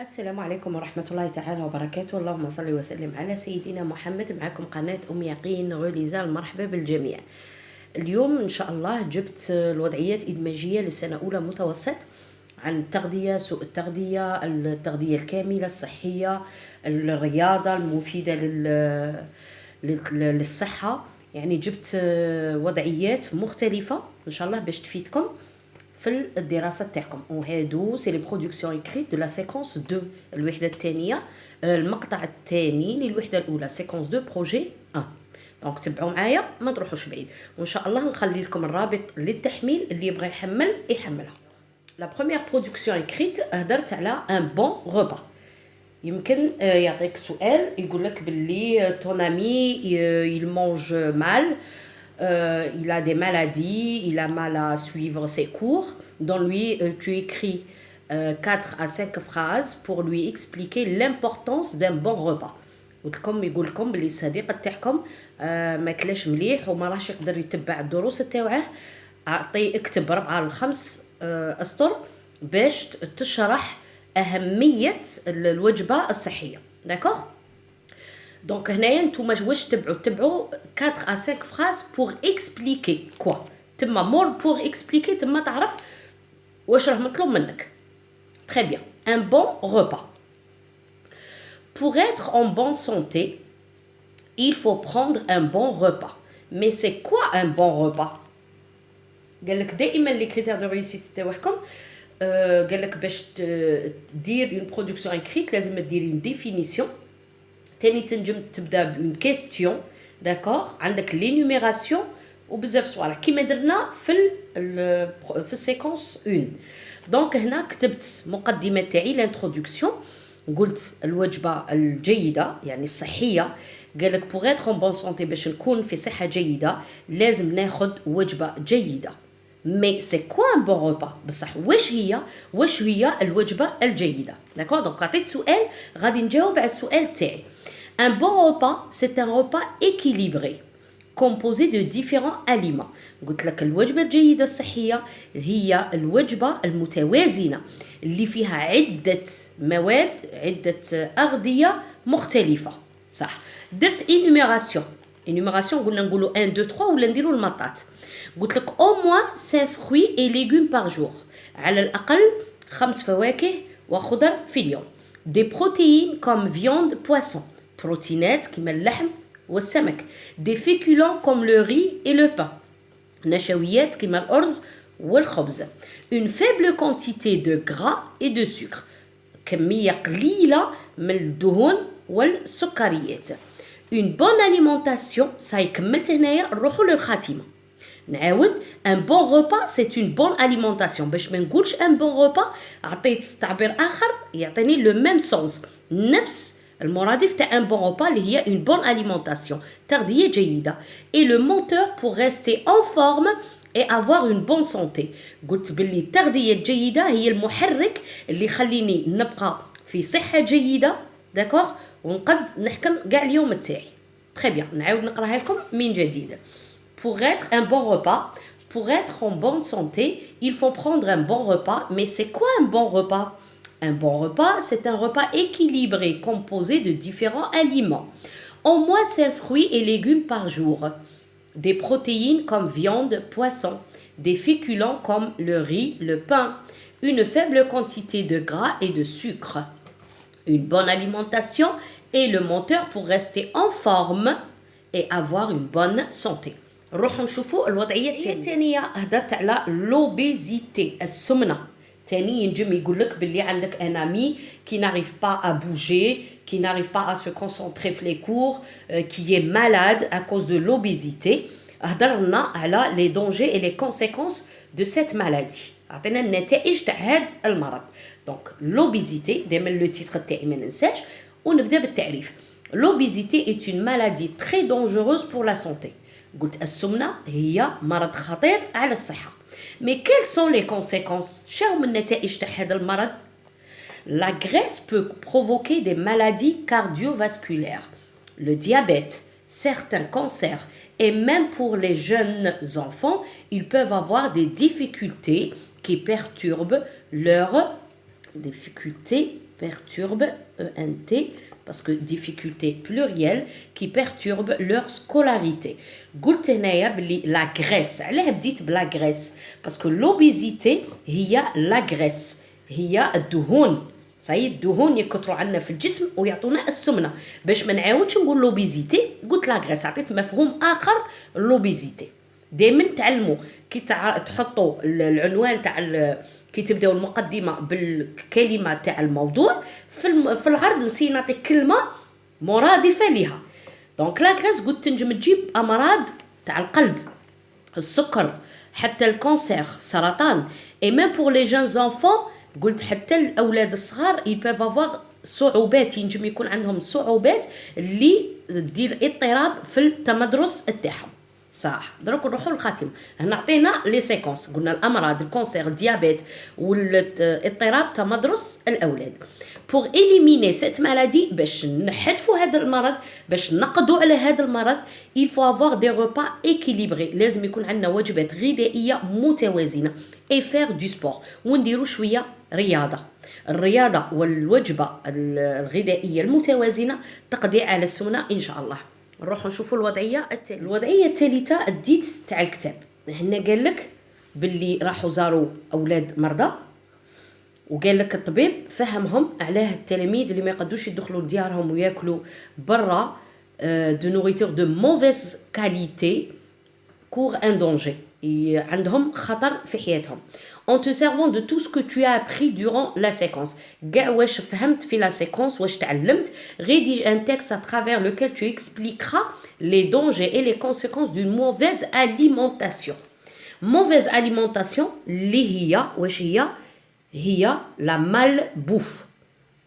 السلام عليكم ورحمة الله تعالى وبركاته. اللهم صل وسلم على سيدنا محمد. معكم قناة أم يقين غوليزال، مرحبا بالجميع. اليوم إن شاء الله جبت الوضعيات إدماجية للسنة أولى متوسط عن التغذية، سوء التغذية، التغذية الكاملة الصحية، الرياضة المفيدة للصحة. يعني جبت وضعيات مختلفة إن شاء الله باش تفيدكم في الدراسة تاعكم. وهادو سي لي برودكسيون اكريت دو لا سيكونس 2، الوحدة الثانية، المقطع الثاني للوحدة الأولى، سيكونس 2 بروجي 1. دونك تبعوا معايا ما تروحوش بعيد، وإن شاء الله نخلي لكم الرابط للتحميل اللي يبغى يحمل يحملها. لا بروميير برودكسيون اكريت هدرت على ان بون غوبا. يمكن يعطيك سؤال يقول لك باللي ton ami il mange mal, il a des maladies, il a mal à suivre ses cours. Donne-lui, tu écris 4 à 5 phrases pour lui expliquer l'importance d'un bon repas. قلت لكم يقول لكم بلي الصديق تاعكم ما كلاش مليح وما راهش يقدر يتبع الدروس تاعه. اكتب 4 ل 5 اسطر باش تشرح أهمية الوجبة الصحية. داكوغ؟ دونك هنايا نتوما واش تبعوا 4 à 5 phrases pour expliquer quoi. تما مور pour expliquer، تما تعرف واش راه مطلوب منك. Très bien. Un bon repas. Pour être en bonne santé, il faut prendre un bon repas. Mais c'est quoi un bon repas? قال لك دائما لي كريتير دو ريوسيت تاعكم قال لك باش دير اون برودكسيون اكريت لازم ديري اون ديفينيسيون، تاني تنجم تبدا بون كيستيون. داكوغ؟ عندك لينوميراسيون وبزاف صوالح كيما درنا في السيكونس 1. دونك هنا كتبت مقدمه تاعي لانتروداكسيون، قلت الوجبه الجيده يعني الصحيه. قال لك بوغ اتر اون بون سونتي، باش نكون في صحه جيده لازم ناخذ وجبه جيده. مي سي كوا ان بون روبا؟ بصح واش هي الوجبه الجيده؟ داكور؟ دونك عطيت سؤال غادي نجاوب على السؤال تاعي. ان بون روبا سي ان روبا équilibré composé de différents aliments. قلت لك الوجبه الجيده الصحيه هي الوجبه المتوازنه اللي فيها عده مواد، عده اغذيه مختلفه. صح؟ درت انيميراسيون قلنا نقولوا 1 2 3 ولا نديروا المطات. قلت لك au moins 5 fruits et légumes par jour، على الأقل 5 فواكه وخضر في اليوم. des protéines comme viande, poisson، بروتينات كما اللحم والسمك. des féculents comme le riz et le pain، نشويات كما الأرز والخبز. une faible quantité de gras et de sucre، كمية قليلة من الدهون والسكريات. une bonne alimentation، صاي كملت هنايا نروحوا للخاتمة. نعاود ان بون روبا سي اون بون اليمونطاسيون، باش ما نقولش ان بون روبا عطيت تعبير اخر يعطيني لو ميم سونس، نفس المرادف تاع ان بون روبا اللي هي اون بون اليمونطاسيون، تغذيه جيده. اي لو مونتور بور ريستي اون فورم اي افوار اون بون سونتي. قلت باللي التغذيه الجيده هي المحرك اللي يخليني نبقى في صحه جيده. داكوغ؟ ونقد نحكم كاع اليوم تاعي. تري بيان، نعاود نقراها لكم من جديد. Pour être un bon repas, pour être en bonne santé, il faut prendre un bon repas. Mais c'est quoi un bon repas? Un bon repas, c'est un repas équilibré, composé de différents aliments. Au moins 5 fruits et légumes par jour. Des protéines comme viande, poisson. Des féculents comme le riz, le pain. Une faible quantité de gras et de sucre. Une bonne alimentation est le moteur pour rester en forme et avoir une bonne santé. نروحوا نشوفوا الوضعيه الثانيه. هدرت على لوبيزيتي، السمنه. ثاني ينجم يقول لك باللي عندك ان امي كي ناريف با ا بوجي، كي ناريف با ا سو كونسونطري في لي كور، كي اي مالاد ا كوز دو لوبيزيتي. هضرنا على لي دونجي اي لي كونسيكونس دو سيت مالادي، عطينا النتائج تاع هذا المرض. دونك لوبيزيتي دائما لو تيتر تاعي ما ننساش، ونبدا بالتعريف. لوبيزيتي est une maladie très dangereuse pour la santé. قلت السمنة هي مرض خطير على الصحة. Mais quelles sont les conséquences؟ شنو النتائج تاع هذا المرض؟ La graisse peut provoquer des maladies cardiovasculaires, le diabète, certains cancers, et même pour les jeunes enfants, ils peuvent avoir des difficultés qui perturbent leur difficultés perturbe, ENT, parce que difficulté plurielle qui perturbe leur scolarité. قلت هنايا بلي لا graisse علاه بديت بلا graisse parce que l'obésité هي لا graisse هي الدهون صحيح الدهون يكثروا عندنا في الجسم ويعطونا السمنه باش ما نعاودش نقول لوبيزيتي قلت لا غريس عطيت مفهوم اخر لوبيزيتي دائما تعلموا كي تحطوا العنوان تاع كي تبداو المقدمه بالكلمه تاع الموضوع في العرض نسي نعطي كلمه مرادفه لها دونك لا غريس قلت تنجم تجيب امراض تاع القلب السكر حتى الكانسير سرطان اي ميم بور لي جون زانفون قلت حتى الاولاد الصغار ils peuvent avoir صعوبات ينجم يكون عندهم صعوبات اللي دير اضطراب في التمدرس تاعهم صح دروك نروحوا للخاتمه هنا عطينا لي سيكونس قلنا الامراض الكانسير الديابيت والاضطراب تمدرس الاولاد pour éliminer cette maladie باش نحذفوا هذا المرض باش نقضوا على هذا المرض il faut avoir des repas équilibrés لازم يكون عندنا وجبات غذائيه متوازنه et faire du sport ونديروا شويه رياضه الرياضه والوجبه الغذائيه المتوازنه تقضي على السمنه ان شاء الله نروحوا نشوفوا الوضعيه الثالثه الوضعيه الثالثه الديت تاع الكتاب هنا قال لك باللي راحوا زاروا اولاد مرضى وقال لك الطبيب فهمهم علاه التلاميذ اللي ما يقدوش يدخلوا لديارهم وياكلوا برا دو نوريتور دو موفيز كاليتي كور ان دونجي عندهم خطر في حياتهم en te servant de tout ce que tu as appris durant la séquence كاع واش فهمت في لا séquence واش تعلمت rédige un texte à travers lequel tu expliqueras les dangers et les conséquences d'une mauvaise alimentation mauvaise alimentation اللي هي واش هي لا مال بوف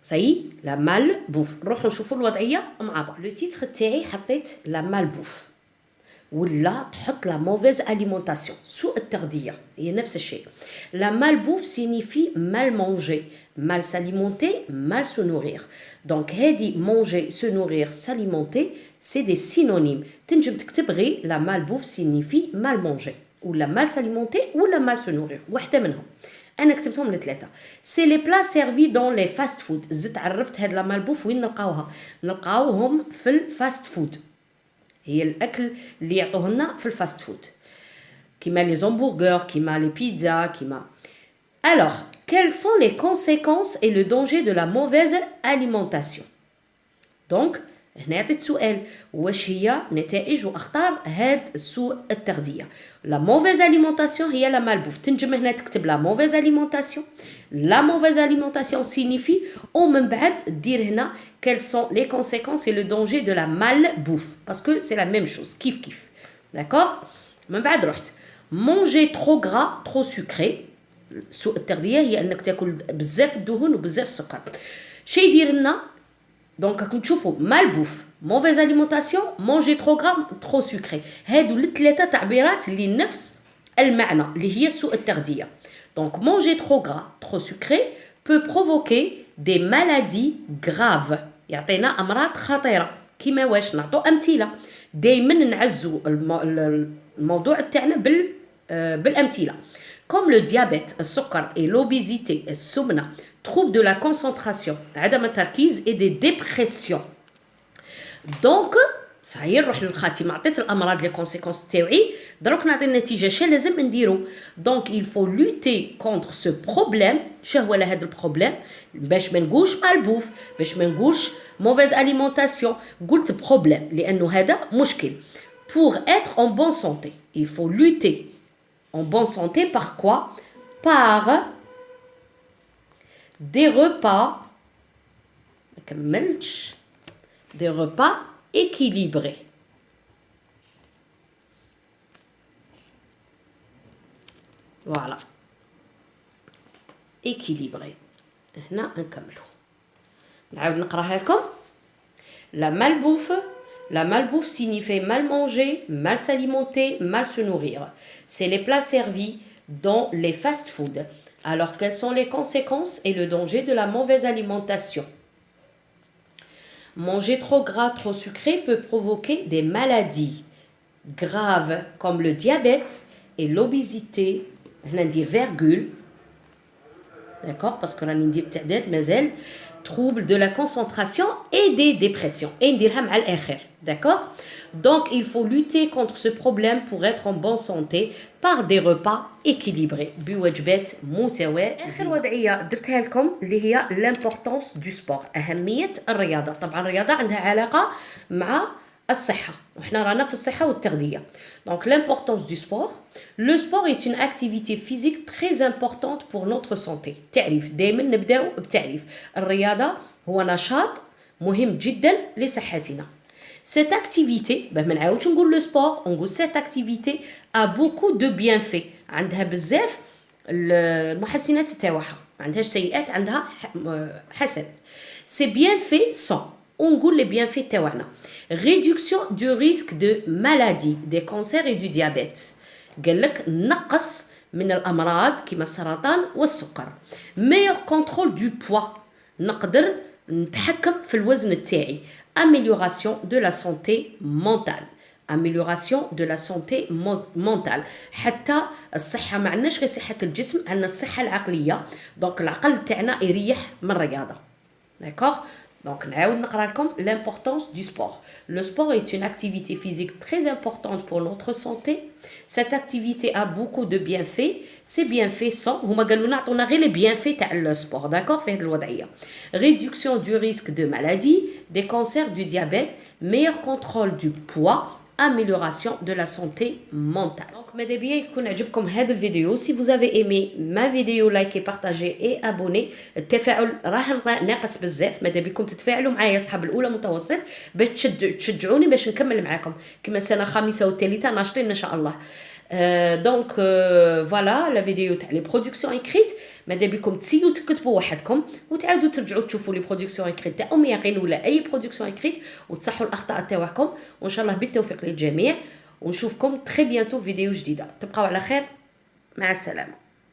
صاي لا مال بوف نروحوا نشوفوا الوضعيه مع بعض لو تيتر تاعي حطيت لا مال بوف ولا تحط لا موفيز اليمونطاسيون سوء التغذيه هي نفس الشيء لا مال بوف سينيفي مال مانجي مال s'alimenter mal se nourrir donc هادي manger se nourrir s'alimenter c'est des synonymes تنجم تكتب غير لا مال بوف سينيفي مال مانجي ولا mal s'alimenter ولا mal se nourrir واحده منهم انا كتبتهم لثلاثه سي لي بلا سيرفي دون لي فاست فود زدت عرفت هاد لا مالبوف وين نلقاوها نلقاوهم في الفاست فود هي الاكل اللي يعطوه لنا في الفاست فود كيما لي زامبورغر كيما لي بيتزا كيما alors quelles sont les conséquences et le danger de la mauvaise alimentation donc هنا عطيت سؤال واش هي نتائج واخطار هاد سوء التغذيه لا موفيز اليمونطاسيون هي لا مالبوف تنجم هنا تكتب لا موفيز اليمونطاسيون لا موفيز اليمونطاسيون سينيفي ومن بعد دير هنا quelles sont les conséquences et le danger de la malbouffe parce que c'est la même chose كيف d'accord من بعد رحت manger trop gras trop sucré سوء التغذيه هي انك تاكل بزاف الدهون وبزاف السكر شي يدير لنا دونك راكم تشوفوا مالبوف موفيز اليمونطاسيون مونجي ترو غرام ترو سكري هادو الثلاثه تعبيرات اللي نفس المعنى اللي هي سوء التغذيه دونك مونجي ترو غرا ترو سكري peut provoquer des maladies graves يعطينا امراض خطيره كيما واش نعطوا امثله دائما نعزوا الموضوع تاعنا بالامثله comme le diabète السكر et l'obésité السمنه troubles de la concentration عدم التركيز et des dépressions donc صحيح نروح للخاتمه عطيت الامراض لي كونسيكونس تاعي دروك نعطي النتيجه شنو لازم نديرو دونك il faut lutter contre ce problème شهوه لهذا البروبليم باش ما نقولش مالبوف باش ما نقولش mauvaise alimentation قلت بروبليم لانه هذا مشكل pour être en bonne santé il faut lutter en bonne santé par quoi par des repas des repas équilibrés voilà équilibré هنا نكملوا نعاود نقراها لكم la malbouffe signifie mal manger, mal s'alimenter, mal se nourrir. C'est les plats servis dans les fast-foods. Alors, quelles sont les conséquences et le danger de la mauvaise alimentation? Manger trop gras, trop sucré peut provoquer des maladies graves comme le diabète et l'obésité, virgule, d'accord, parce que راني ندير تعداد مازال trouble de la concentration et des dépressions et نديرها مع الآخر, d'accord. Donc il faut lutter contre ce problème pour être en bonne santé par des repas équilibrés بوجبات متوازنة. آخر وضعية درتها لكم اللي هي l'importance du sport, أهمية الرياضة. طبعا الرياضة عندها علاقة مع الصحة, وحنا رانا في الصحة والتغذية. Donc l'importance du sport. Le sport est une activité physique très importante pour notre santé. تعريف, دائما نبداو بتعريف. الرياضة هو نشاط مهم جدا لصحتنا. Cette activité, ما نعاودش نقول le sport, on نقول cette activité a beaucoup de bienfaits. عندها بزاف المحسنات تاعها, ما عندهاش سيئات, عندها حسنات. Ces bienfaits sont, ونقول les bienfaits تاعنا. Réduction du risque de maladie, des cancers et du diabète. قال لك نقص من الأمراض كما السرطان والسكر. Meilleur contrôle du poids, نقدر نتحكم في الوزن تاعي. Amélioration de la santé mentale. Amélioration de la santé mentale. حتى الصحة ما عندناش غير صحة الجسم, عندنا الصحة العقلية. دونك العقل تاعنا يريح من الرياضة. D'accord? Donc, نعاود نقرأ لكم l'importance du sport. Le sport est une activité physique très importante pour notre santé. Cette activité a beaucoup de bienfaits. Ces bienfaits sont, هما قالوا لنا عطونا غير les bienfaits تاع السبور, d'accord, في هذه الوضعية. Réduction du risque de maladie, des cancers, du diabète, meilleur contrôle du poids, amélioration de la santé mentale. Donc, ماذا بيا يكون عجبكم هذا الفيديو. Si vous avez aimé ma vidéo, likez, partagez et abonnez. التفاعل راه ناقص بزاف, ماذا بكم تتفاعلوا معايا اصحاب الاولى متوسط باش تشجعوني باش نكمل معاكم كما السنه الخامسه والثالثه ناشطين ان شاء الله. دونك فوالا لا فيديو تاع لي برودكسيون اكريت, ماذا بكم تسيو تكتبوا وحدكم وتعاودوا ترجعوا تشوفوا لي برودكسيون اكريت تاع ام يقين ولا اي برودكسيون اكريت وتصحوا الاخطاء تاعكم, وان شاء الله بالتوفيق للجميع, ونشوفكم تري بيانتو في فيديو جديده. تبقاو على خير, مع السلامه.